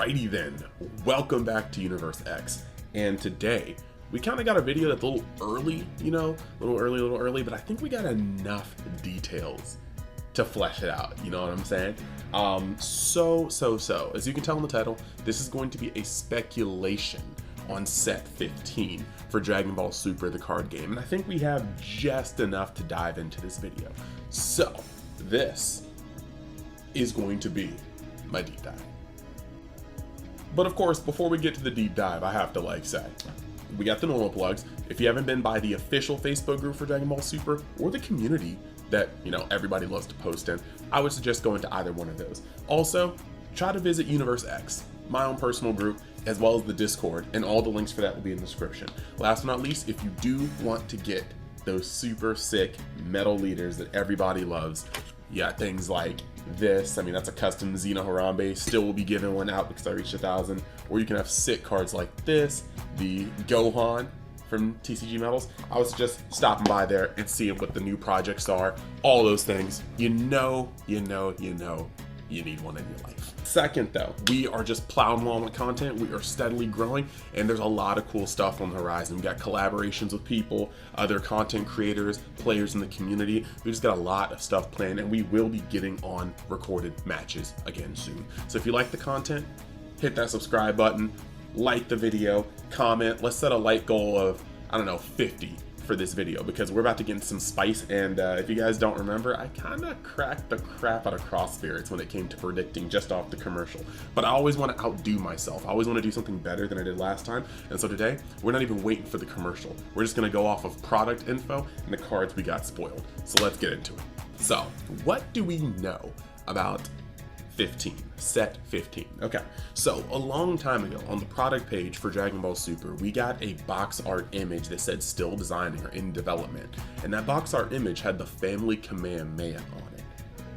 Alrighty then, welcome back to Universe X, and today we kind of got a video that's a little early, a little early, but I think we got enough details to flesh it out, you know what I'm saying? So, as you can tell in the title, this is going to be a speculation on set 15 for Dragon Ball Super, the card game, and I think we have just enough to dive into this video. So, this is going to be my deep dive. But of course, before we get to the deep dive, I have to say, we got the normal plugs. If you haven't been by the official Facebook group for Dragon Ball Super or the community that, everybody loves to post in, I would suggest going to either one of those. Also, try to visit Universe X, my own personal group, as well as the Discord, and all the links for that will be in the description. Last but not least, if you do want to get those super sick metal leaders that everybody loves, yeah, things like this, that's a custom Xeno Harambe, still will be giving one out because I reached 1,000, or you can have sick cards like this, the Gohan from TCGMetalZ. I was just stopping by there and seeing what the new projects are, all those things. You need one in your life. Second though, we are just plowing along with content. We are steadily growing, and there's a lot of cool stuff on the horizon. We got collaborations with people, other content creators, players in the community. We just got a lot of stuff planned, and we will be getting on recorded matches again soon. So if you like the content, hit that subscribe button, like the video, comment. Let's set a like goal of, 50 for this video, because we're about to get into some spice, and if you guys don't remember, I kind of cracked the crap out of Cross Spirits when it came to predicting just off the commercial. But I always want to outdo myself. I always want to do something better than I did last time, and so today, we're not even waiting for the commercial. We're just going to go off of product info and the cards we got spoiled. So let's get into it. So, what do we know about set 15? Okay, so a long time ago on the product page for Dragon Ball Super, we got a box art image that said still designing or in development, and that box art image had the Family Kamehameha on it.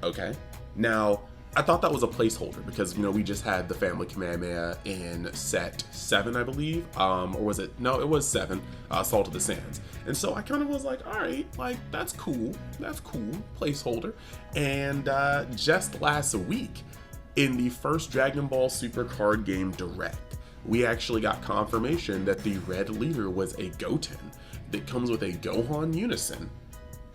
Okay, now I thought that was a placeholder because we just had the Family Kamehameha in set 7, I believe, or was it? No, it was 7, Salt of the Sands. And so I kind of was like, all right, that's cool, placeholder. And just last week, in the first Dragon Ball Super card game Direct, we actually got confirmation that the red leader was a Goten that comes with a Gohan Unison,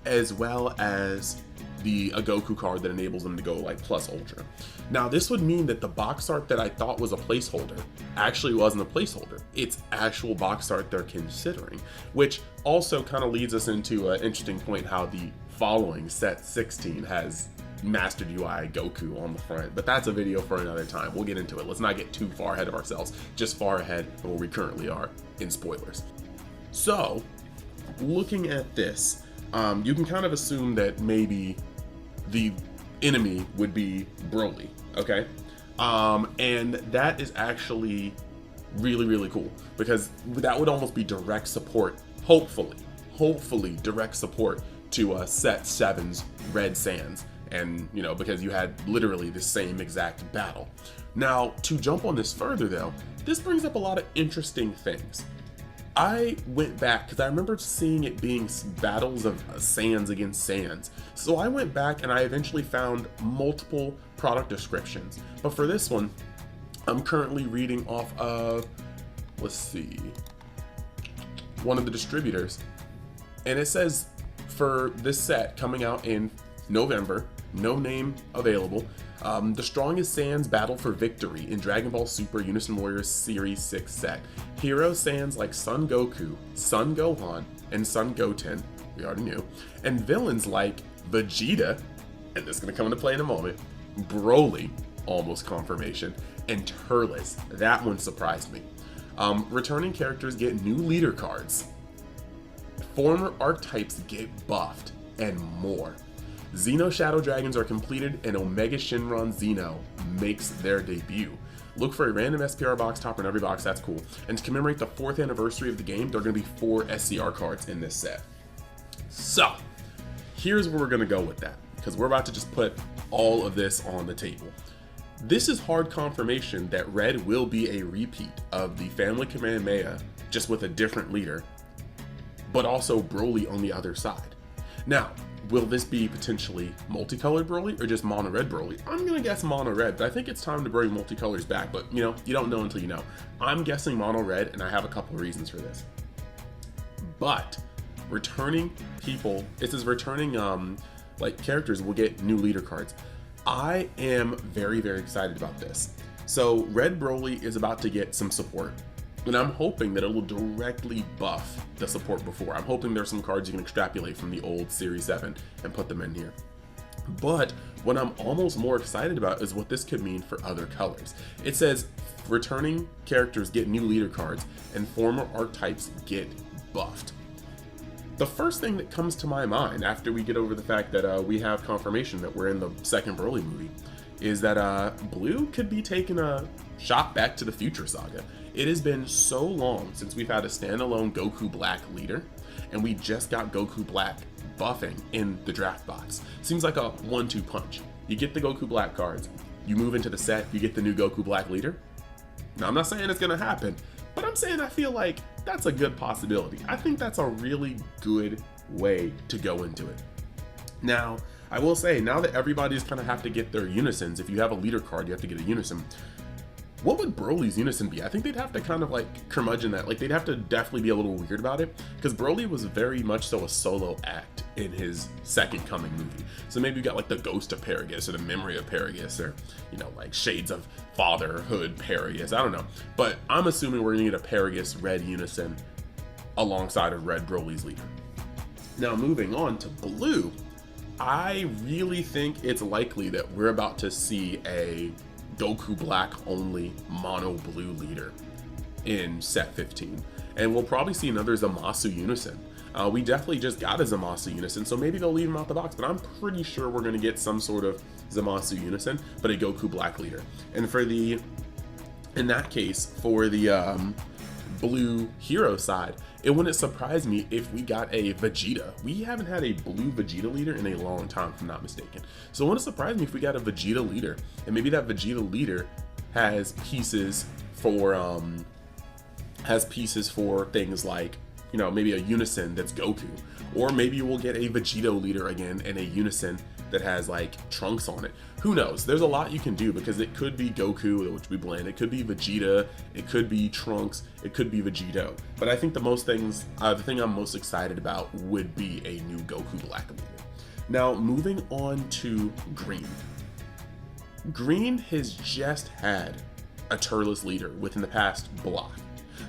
as well as a Goku card that enables them to go plus Ultra. Now this would mean that the box art that I thought was a placeholder actually wasn't a placeholder. It's actual box art they're considering, which also kind of leads us into an interesting point how the following set 16 has Mastered UI Goku on the front, but that's a video for another time. We'll get into it. Let's not get too far ahead of ourselves, just far ahead of where we currently are in spoilers. So, looking at this, you can kind of assume that maybe the enemy would be Broly, okay? And that is actually really cool, because that would almost be direct support, hopefully direct support to set 7's Red Sands, and because you had literally the same exact battle. Now, to jump on this further though, this brings up a lot of interesting things. I went back because I remember seeing it being battles of Sands against Sands. So I went back and I eventually found multiple product descriptions. But for this one, I'm currently reading off of, one of the distributors. And it says for this set coming out in November, no name available, the strongest Saiyans battle for victory in Dragon Ball Super Unison Warriors Series 6 set. Hero Saiyans like Son Goku, Son Gohan, and Son Goten, we already knew, and villains like Vegeta, and this is going to come into play in a moment, Broly, almost confirmation, and Turles, that one surprised me. Returning characters get new leader cards, former archetypes get buffed, and more. Xeno Shadow Dragons are completed, and Omega Shenron Xeno makes their debut. Look for a random SPR box topper in every box, that's cool. And to commemorate the 4th anniversary of the game, there are going to be 4 SCR cards in this set. So, here's where we're going to go with that, because we're about to just put all of this on the table. This is hard confirmation that Red will be a repeat of the Family Kamehameha, just with a different leader, but also Broly on the other side. Now, will this be potentially multicolored Broly or just mono red Broly? I'm gonna guess mono red, but I think it's time to bring multicolors back. But you know, you don't know until you know. I'm guessing mono red, and I have a couple of reasons for this. But returning people, this is returning like characters will get new leader cards. I am very, very excited about this. So Red Broly is about to get some support, and I'm hoping that it will directly buff the support before. I'm hoping there's some cards you can extrapolate from the old Series 7 and put them in here. But what I'm almost more excited about is what this could mean for other colors. It says returning characters get new leader cards and former archetypes get buffed. The first thing that comes to my mind after we get over the fact that we have confirmation that we're in the second Broly movie is that Blue could be taking a shot back to the Future Saga. It has been so long since we've had a standalone Goku Black leader, and we just got Goku Black buffing in the draft box. Seems like a 1-2 punch. You get the Goku Black cards, you move into the set, you get the new Goku Black leader. Now, I'm not saying it's gonna happen, but I'm saying I feel like that's a good possibility. I think that's a really good way to go into it. Now, I will say, now that everybody's kind of have to get their unisons, if you have a leader card, you have to get a unison. What would Broly's unison be? I think they'd have to kind of like curmudgeon that. Like, they'd have to definitely be a little weird about it, because Broly was very much so a solo act in his second coming movie. So maybe you got like the Ghost of Paragus or the Memory of Paragus, or, you know, like Shades of Fatherhood Paragus. I don't know. But I'm assuming we're gonna get a Paragus red unison alongside of Red Broly's leader. Now, moving on to Blue, I really think it's likely that we're about to see a Goku Black only mono blue leader in set 15, and we'll probably see another Zamasu unison. We definitely just got a Zamasu unison, so maybe they'll leave him out the box, but I'm pretty sure we're going to get some sort of Zamasu unison, but a Goku Black leader. And for the, in that case, for the blue hero side, it wouldn't surprise me if we got a Vegeta. We haven't had a blue Vegeta leader in a long time, if I'm not mistaken. So it wouldn't surprise me if we got a Vegeta leader, and maybe that Vegeta leader has pieces for things like, you know, maybe a unison that's Goku, or maybe we'll get a Vegito leader again and a unison that has like Trunks on it. Who knows? There's a lot you can do, because it could be Goku, which we blend. It could be Vegeta. It could be Trunks. It could be Vegito. But I think the thing I'm most excited about would be a new Goku Black leader. Now, moving on to Green. Green has just had a Turles leader within the past block.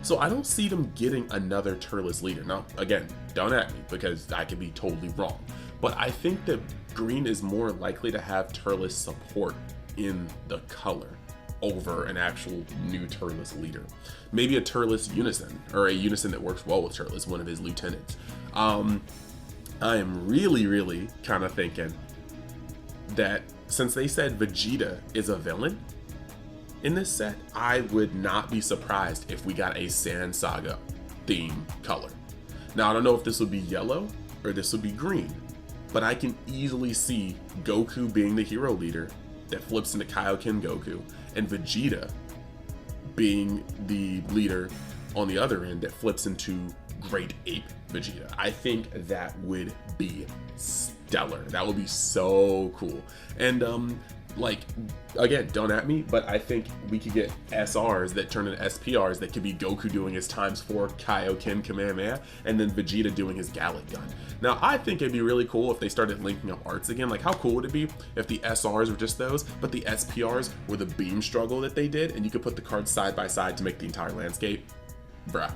So I don't see them getting another Turles leader. Now, again, don't at me, because I could be totally wrong. But I think that Green is more likely to have Turles support in the color over an actual new Turles leader. Maybe a Turles unison, or a unison that works well with Turles, one of his lieutenants. I am really kind of thinking that since they said Vegeta is a villain in this set, I would not be surprised if we got a Sand Saga theme color. Now, I don't know if this would be yellow or this would be green, but I can easily see Goku being the hero leader that flips into Kaioken Goku, and Vegeta being the leader on the other end that flips into Great Ape Vegeta. I think that would be stellar. That would be so cool. And like, again, don't at me, but I think we could get SRs that turn into SPRs that could be Goku doing his ×4 Kaioken Kamehameha, and then Vegeta doing his Gallic Gun. Now, I think it'd be really cool if they started linking up arts again. Like, how cool would it be if the SRs were just those, but the SPRs were the beam struggle that they did, and you could put the cards side by side to make the entire landscape? Bruh,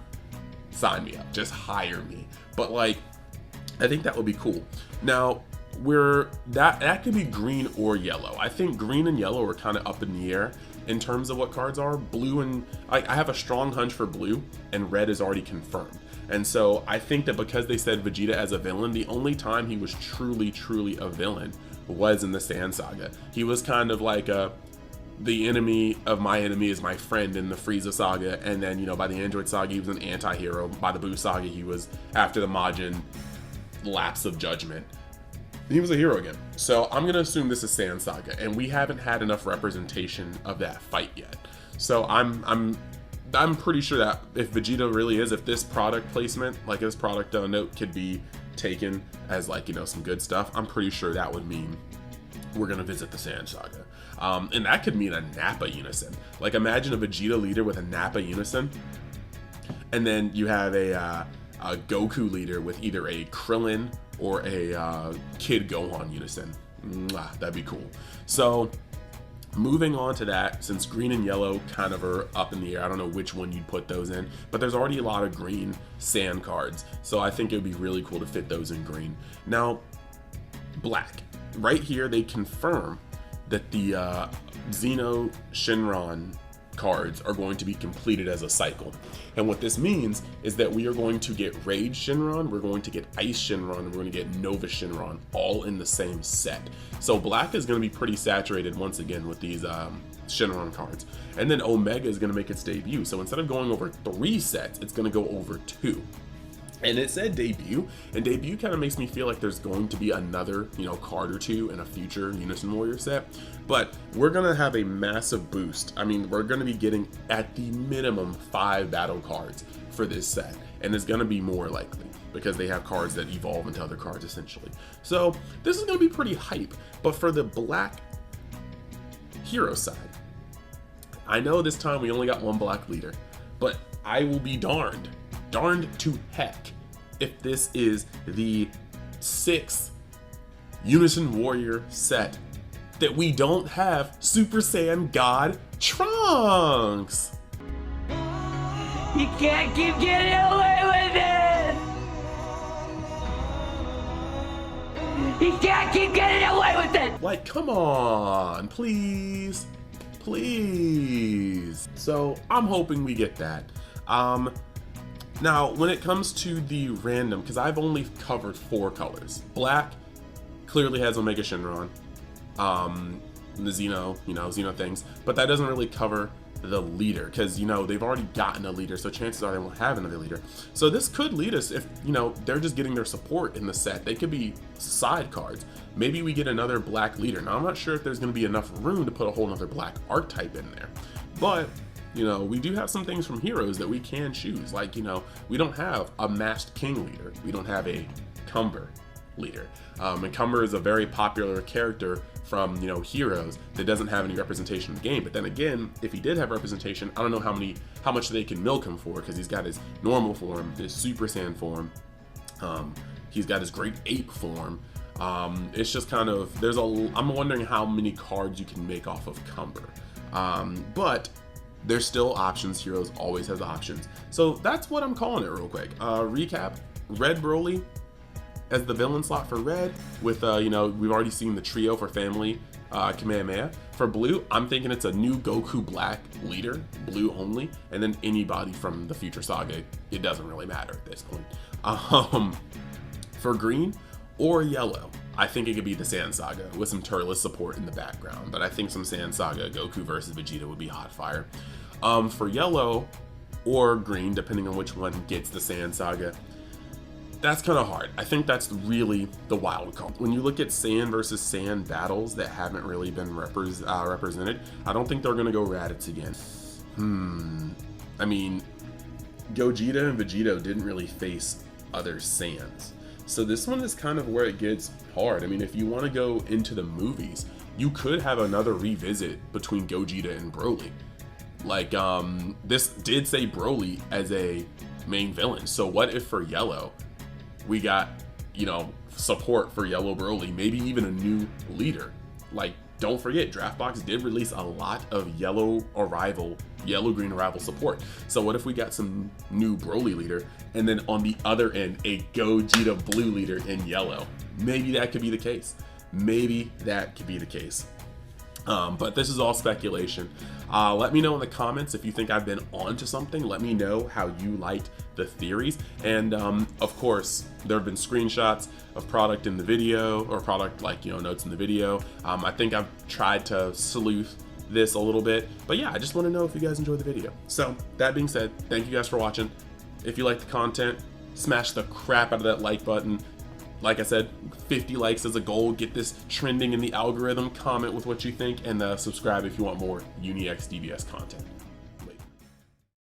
sign me up. Just hire me. But, like, I think that would be cool. Now, that could be green or yellow. I think green and yellow are kind of up in the air in terms of what cards are. Blue and I have a strong hunch for blue, and red is already confirmed. And so I think that because they said Vegeta as a villain, the only time he was truly a villain was in the Sand Saga. He was kind of like the enemy of my enemy is my friend in the Frieza Saga, and then, you know, by the Android Saga he was an anti-hero. By the Buu Saga he was, after the Majin lapse of judgment, he was a hero again. So I'm gonna assume this is Sand Saga, and we haven't had enough representation of that fight yet. So I'm pretty sure that if Vegeta really is, if this product placement, like this product note could be taken as like, you know, some good stuff, I'm pretty sure that would mean we're gonna visit the Sand Saga. And that could mean a Nappa Unison. Like, imagine a Vegeta leader with a Nappa Unison, and then you have a Goku leader with either a Krillin or a Kid Gohan Unison. That'd be cool. So moving on to that, since green and yellow kind of are up in the air, I don't know which one you'd put those in, but there's already a lot of green sand cards, so I think it would be really cool to fit those in green. Now, black. Right here, they confirm that the Xeno Shenron cards are going to be completed as a cycle. And what this means is that we are going to get Rage Shenron, we're going to get Ice Shenron, and we're going to get Nova Shenron all in the same set. So black is going to be pretty saturated once again with these Shenron cards. And then Omega is going to make its debut. So instead of going over 3 sets, it's going to go over 2. And it said debut, and debut kind of makes me feel like there's going to be another, you know, card or two in a future Unison Warrior set. But we're gonna have a massive boost. I mean, we're gonna be getting at the minimum 5 battle cards for this set, and it's gonna be more likely because they have cards that evolve into other cards essentially. So this is gonna be pretty hype. But for the black hero side, I know this time we only got 1 black leader, but I will be darned to heck if this is the 6th Unison Warrior set that we don't have Super Saiyan God Trunks. You can't keep getting away with it! You can't keep getting away with it! Like, come on, please. So I'm hoping we get that. Now, when it comes to the random, because I've only covered 4 colors. Black clearly has Omega Shenron, the Xeno things, but that doesn't really cover the leader, because, you know, they've already gotten a leader, so chances are they won't have another leader. So this could lead us, if, you know, they're just getting their support in the set, they could be side cards. Maybe we get another black leader. Now, I'm not sure if there's going to be enough room to put a whole nother black archetype in there, but you know, we do have some things from heroes that we can choose. Like, you know, we don't have a Masked King leader. We don't have a Cumber leader. And Cumber is a very popular character from, you know, heroes that doesn't have any representation in the game. But then again, if he did have representation, I don't know how much they can milk him for, because he's got his normal form, his Super Saiyan form. He's got his Great Ape form. It's just kind of, I'm wondering how many cards you can make off of Cumber. But there's still options. Heroes always has options. So that's what I'm calling it real quick. Recap, Red Broly as the villain slot for red with, you know, we've already seen the trio for family Kamehameha. For blue, I'm thinking it's a new Goku Black leader, blue only, and then anybody from the future saga. It doesn't really matter at this point. For green or yellow, I think it could be the Sand Saga with some Turles support in the background, but I think some Sand Saga Goku versus Vegeta would be hot fire. For yellow or green, depending on which one gets the Sand Saga, that's kind of hard. I think that's really the wild card. When you look at Sand versus Sand battles that haven't really been represented, I don't think they're going to go Raditz again. I mean, Gogeta and Vegito didn't really face other Sands. So this one is kind of where it gets hard. I mean, if you want to go into the movies, you could have another revisit between Gogeta and Broly. Like, this did say Broly as a main villain. So what if for Yellow, we got, you know, support for Yellow Broly, maybe even a new leader? Like, don't forget, DraftBox did release a lot of Yellow Green Arrival support. So what if we got some new Broly leader, and then on the other end, a Gogeta Blue leader in yellow? Maybe that could be the case. But this is all speculation. Let me know in the comments if you think I've been onto something. Let me know how you liked the theories. And of course, there have been screenshots of product in the video, or product, like, you know, notes in the video. I think I've tried to sleuth this a little bit, but yeah, I just want to know if you guys enjoyed the video. So that being said, thank you guys for watching. If you like the content, smash the crap out of that like button. Like I said, 50 likes is a goal. Get this trending in the algorithm. Comment with what you think, and subscribe if you want more UniX DBS content.